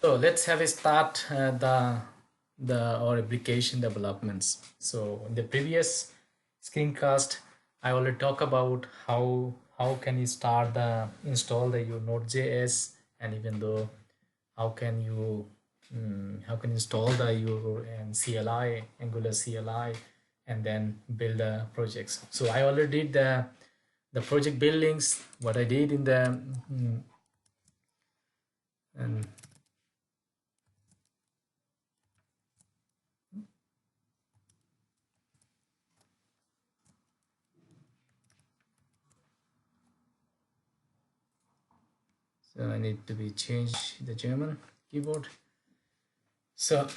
So let's have a start the our application developments. So in the previous screencast, I already talk about how can you start the install the your Node.js, and even though how can you how can you install the your CLI Angular CLI and then build the projects. So I already did the project buildings. What I did in the and so I need to be change the German keyboard. So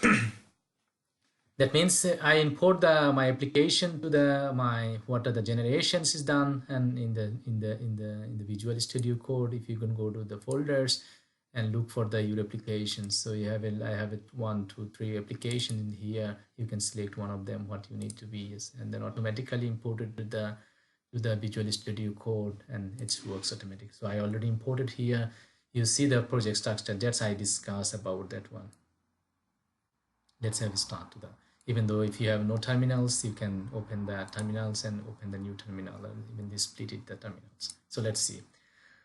that means I import the my application to the my what are the generations is done, and in the Visual Studio Code, if you can go to the folders and look for the your applications. So you have I have it 1, 2, 3 application in here. You can select one of them what you need to be is, and then automatically imported to the Visual Studio Code, and it works automatic. So I already imported here. You see the project structure. That's I discuss about that one. Let's have a start to that. Even though if you have no terminals, you can open the terminals and open the new terminal, and even they split it the terminals. So let's see.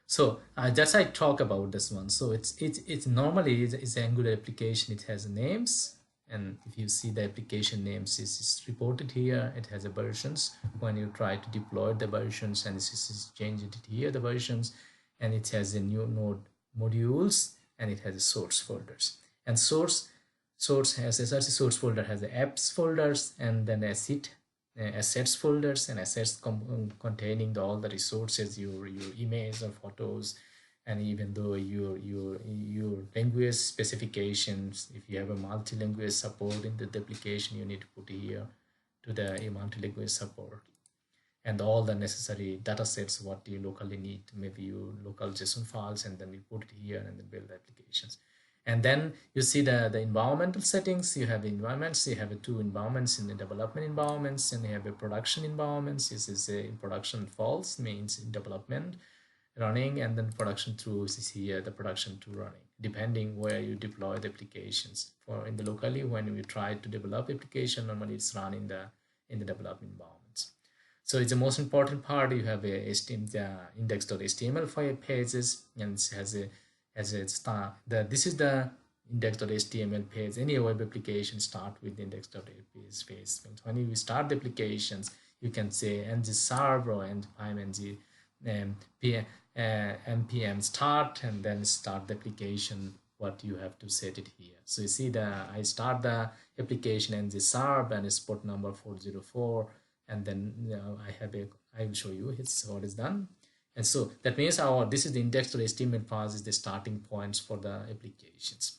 So that's I talk about this one. So it's normally it's an Angular application. It has names, and if you see the application names is reported here. It has a versions. When you try to deploy the versions, and this is changed it here the versions, and it has a new node modules, and it has a source folders, and source has src source folder has the apps folders, and then assets folders, and assets containing all the resources, your images or photos, and even though your language specifications. If you have a multi-language support in the application, you need to put here to the multi-language support, and all the necessary data sets what you locally need, maybe your local JSON files, and then you put it here and then build the applications. And then you see the environmental settings. You have environments. You have two environments in the development environments, and you have a production environments. This is a production false means development running, and then production through is here the production to running, depending where you deploy the applications. For in the locally, when we try to develop application, normally it's run in the development environments. So it's the most important part. You have a index.html file pages, and it has a star. This is the index.html page. Any web application start with index.html space. When you start the applications, you can say ng serve or ng npm start, and then start the application. What you have to set it here. So you see I start the application ng serve, and it's port number 404. And then I will show you what is done. And so that means this is the index.html files is the starting points for the applications.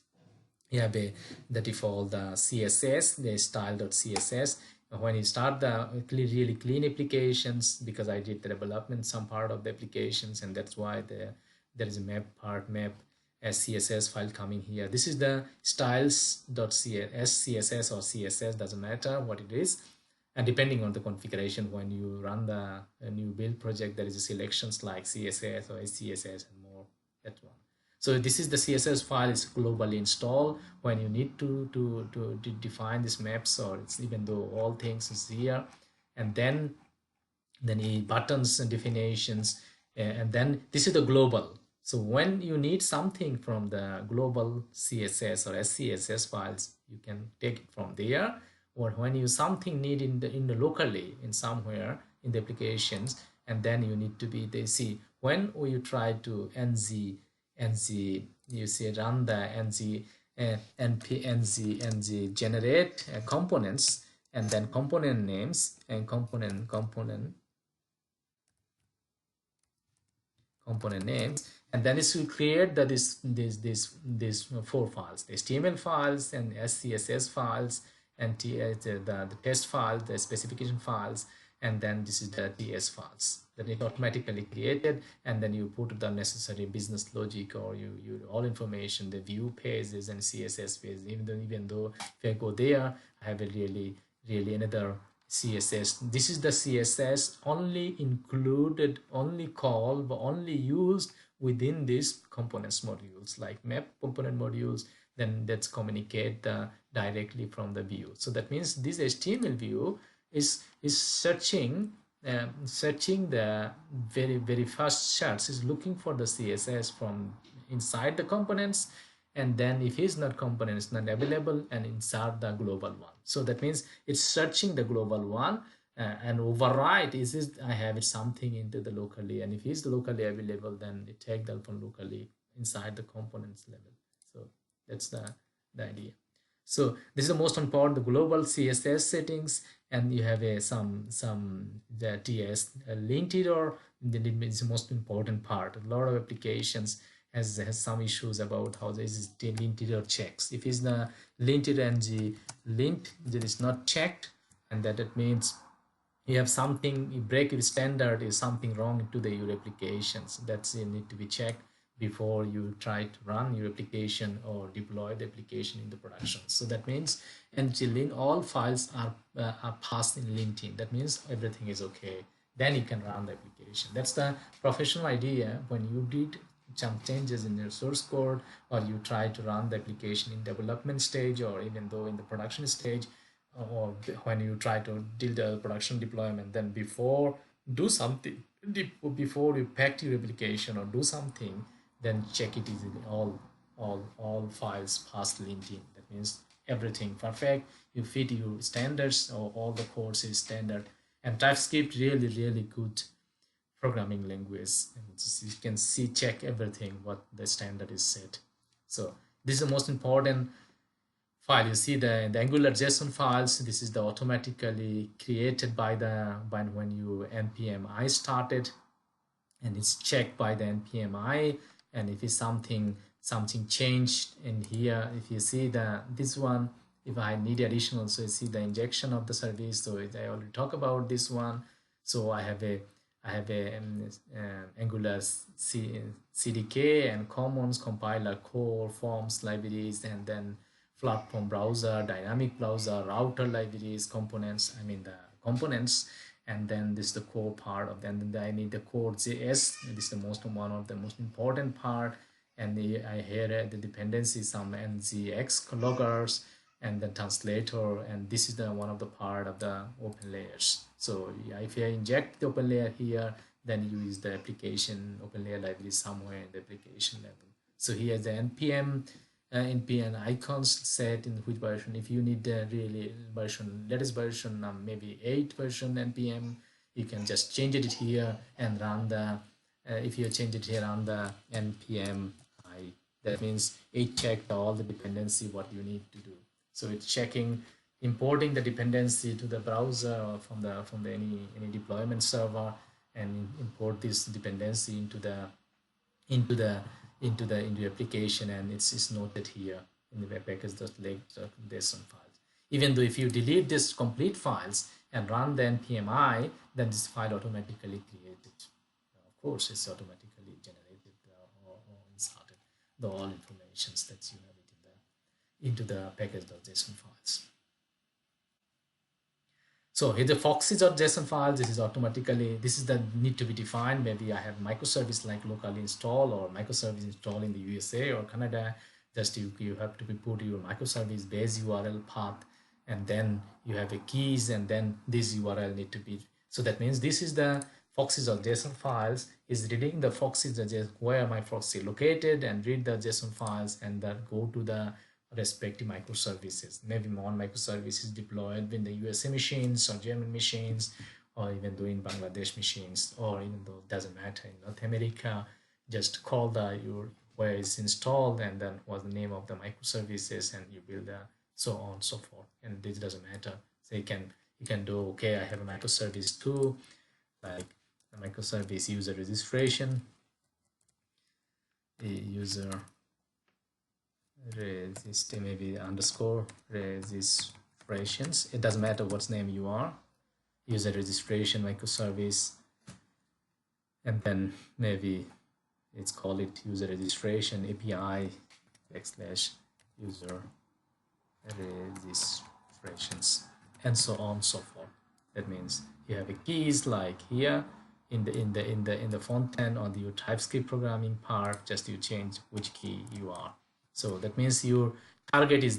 You have the default the CSS, the style.css. When you start the really clean applications, because I did the development some part of the applications, and that's why there is a map as CSS file coming here. This is the styles.css or CSS, doesn't matter what it is. And depending on the configuration, when you run the new build project, there is a selections like CSS or SCSS and more, that one. So this is the CSS file is globally installed when you need to define these maps, or it's even though all things is here. And then the buttons and definitions, and then this is the global. So when you need something from the global CSS or SCSS files, you can take it from there. Or when you something need in the locally in somewhere in the applications, and then you need to be they see when you try to ng you see run the ng generate components, and then component names and component names, and then it will create these 4 files, the HTML files and SCSS files, and the test file, the specification files, and then this is the TS files that it automatically created. And then you put the necessary business logic, or you all information, the view pages and CSS pages. Even though if I go there, I have a really another CSS. This is the CSS only included, only called, but only used within these components modules, like map component modules, then let's communicate directly from the view. So that means this HTML view is searching the very first search is looking for the CSS from inside the components, and then if is not component is not available, and insert the global one. So that means it's searching the global one and override is I have it something into the locally, and if it's locally available, then it take that from locally inside the components level. So that's the idea. So this is the most important, the global CSS settings, and you have a the TS linted, then it's the most important part. A lot of applications has some issues about how this is linted checks. If it's the linted and the lint that is not checked, and that means you have something, you break your standard, is something wrong to your applications. That's need to be checked before you try to run your application or deploy the application in the production. So that means, and all files are passed in linting. That means everything is okay. Then you can run the application. That's the professional idea. When you did some changes in your source code, or you try to run the application in development stage, or even though in the production stage, or when you try to do the production deployment, then before do something, before you pack your application or do something, then check it easily. All files pass linting. That means everything perfect. You fit your standards, or all the codes is standard. And TypeScript really good programming language. And you can see, check everything what the standard is set. So this is the most important file. You see the Angular JSON files. This is the automatically created by when you npmi started, and it's checked by the npmi. And if it's something changed in here, if you see this one, if I need additional, so you see the injection of the service. So I already talked about this one. So I have a Angular CDK and commons, compiler, core, forms, libraries, and then platform browser, dynamic browser, router libraries, components. I mean the components, and then this is the core part of them. Then I need the core JS. This is one of the most important part. And I here the dependency, some ngx loggers, and the translator, and this is one of the part of the OpenLayers. So if I inject the OpenLayer here, then you use the application OpenLayer library somewhere in the application level. So here's the npm icons set in which version. If you need the really latest version, maybe 8 version npm, you can just change it here and run the if you change it here on the npm I, that means it checked all the dependency what you need to do. So it's checking, importing the dependency to the browser or from the any deployment server, and import this dependency into the application, and it's noted here in the web package.lake.json files. Even though if you delete this complete files and run the npmi, then this file automatically created. Of course, it's automatically generated or inserted the all informations that you have it into the package.json files. So here the foxes.json files, this is automatically, this is the need to be defined. Maybe I have microservice like locally install, or microservice install in the USA or Canada. Just you have to put your microservice base URL path, and then you have a keys, and then this URL need to be. So that means this is the foxes.json files is reading the foxes.json, where my proxy located, and read the JSON files, and then go to the respective microservices. Maybe one microservice is deployed in the USA machines or German machines, or even though in Bangladesh machines, or even though it doesn't matter in North America, just call your where it's installed, and then what's the name of the microservices, and you build so on and so forth. And this doesn't matter. So you can do, okay, I have a microservice too, like the microservice user registration, the user resist, maybe underscore registrations. It doesn't matter what name you are. User registration microservice, and then maybe let's call it user registration API / user registrations, and so on and so forth. That means you have a keys like here in the front end on your TypeScript programming part. Just you change which key you are. So that means your target is